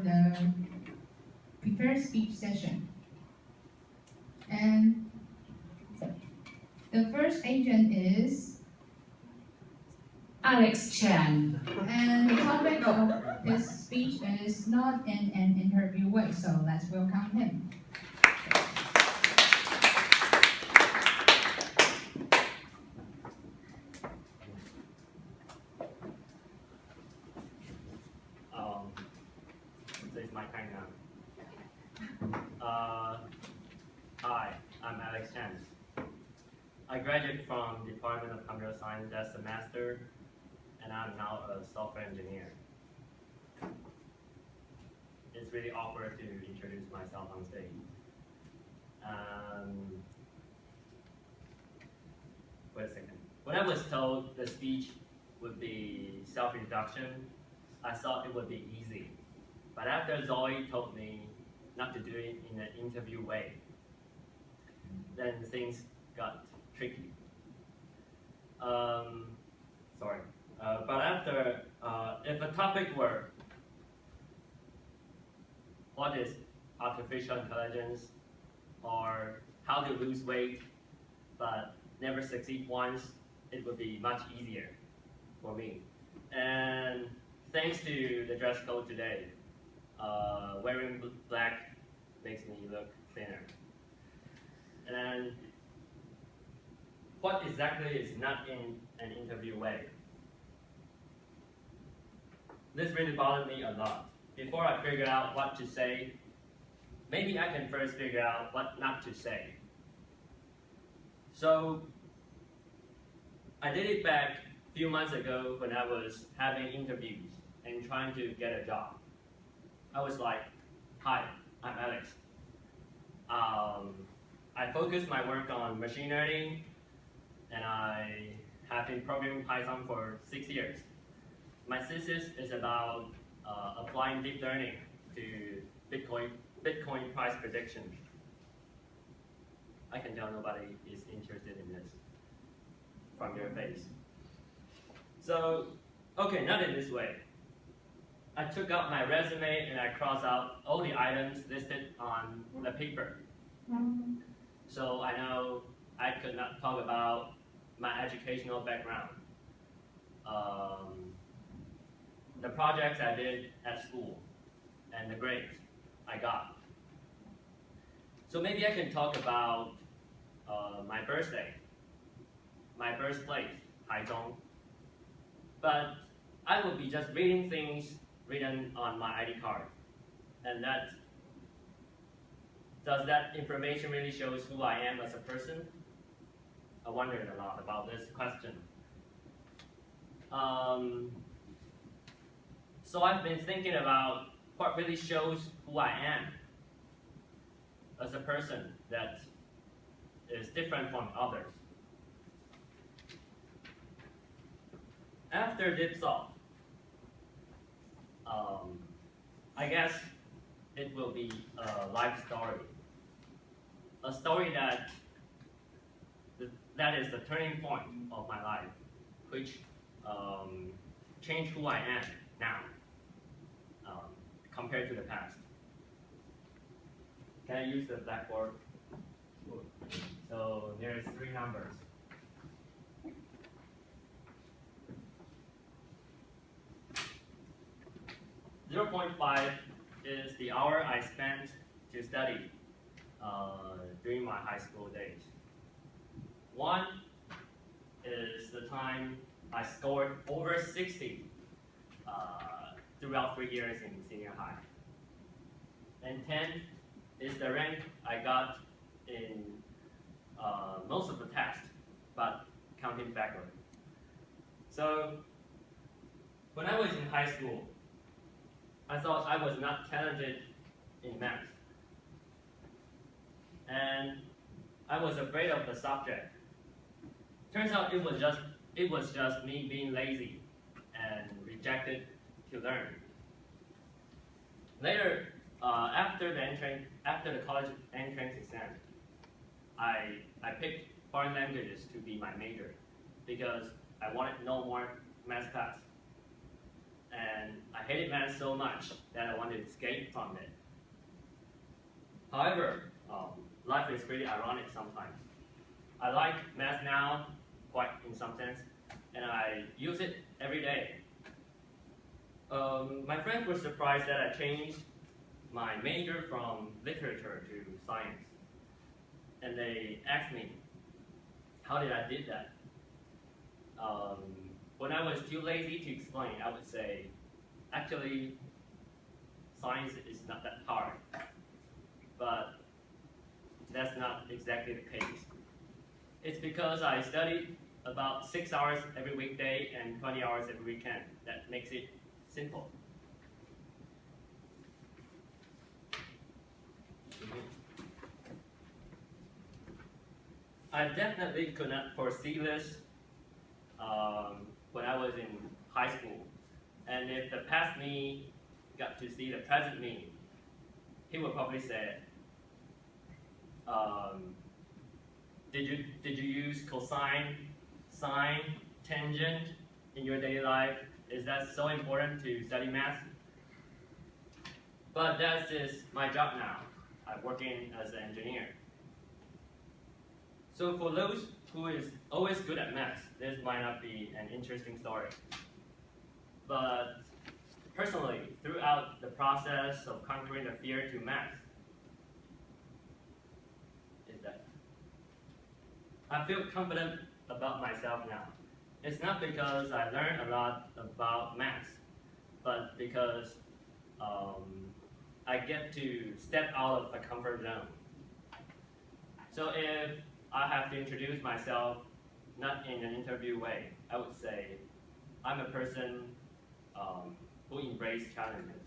the prepared speech session. And the first agent is Alex Chen. And the topic of his speech is not in an interview way, so let's welcome him. This is my time now. Hi, I'm Alex Chen. I graduated from Department of Computer Science last semester, and I'm now a software engineer. It's really awkward to introduce myself on stage. Wait a second. When I was told the speech would be self-introduction, I thought it would be easy. But after Zoe told me not to do it in an interview way, then things got tricky. But after, if a topic were, what is artificial intelligence, or how to lose weight, but never succeed once, it would be much easier for me. And thanks to the dress code today, wearing black makes me look thinner. And what exactly is not in an interview way? This really bothered me a lot. Before I figure out what to say, maybe I can first figure out what not to say. So I did it back a few months ago when I was having interviews and trying to get a job. I was like, hi, I'm Alex. I focused my work on machine learning, and I have been programming Python for 6 years. My thesis is about applying deep learning to Bitcoin price prediction. I can tell nobody is interested in this from your face. So, okay, not in this way. I took out my resume and I crossed out all the items listed on the paper. So I know I could not talk about my educational background, the projects I did at school, and the grades I got. So maybe I can talk about my birthday, my birthplace, Taichung. But I will be just reading things written on my ID card. And does that information really shows who I am as a person? I wondered a lot about this question. So I've been thinking about what really shows who I am as a person that is different from others. After deep thought, I guess it will be a life story. A story that is the turning point of my life, which changed who I am now compared to the past. Can I use the blackboard? So there's 3 numbers. .5 is the hour I spent to study during my high school days. 1 is the time I scored over 60 throughout 3 years in senior high. And 10 is the rank I got in most of the tests, but counting backward. So when I was in high school, I thought I was not talented in math. And I was afraid of the subject. Turns out it was just me being lazy and rejected to learn. Later, after the college entrance exam, I picked foreign languages to be my major because I wanted no more math class. and I hated math so much that I wanted to escape from it. However, life is pretty ironic sometimes. I like math now, quite in some sense, and I use it every day. My friends were surprised that I changed my major from literature to science. And they asked me, how did I did that? When I was too lazy to explain, I would say, actually, science is not that hard. But that's not exactly the case. It's because I studied about 6 hours every weekday and 20 hours every weekend. That makes it simple. I definitely could not foresee this when I was in high school. And if the past me got to see the present me, he would probably say, did you use cosine, sine, tangent in your daily life? Is that so important to study math? But that is my job now. I'm working as an engineer. So for those who is always good at math, this might not be an interesting story. But personally, throughout the process of conquering the fear to math, is that I feel confident about myself now. It's not because I learned a lot about math, but because I get to step out of the comfort zone. So if I have to introduce myself, not in an interview way, I would say I'm a person who embraces challenges.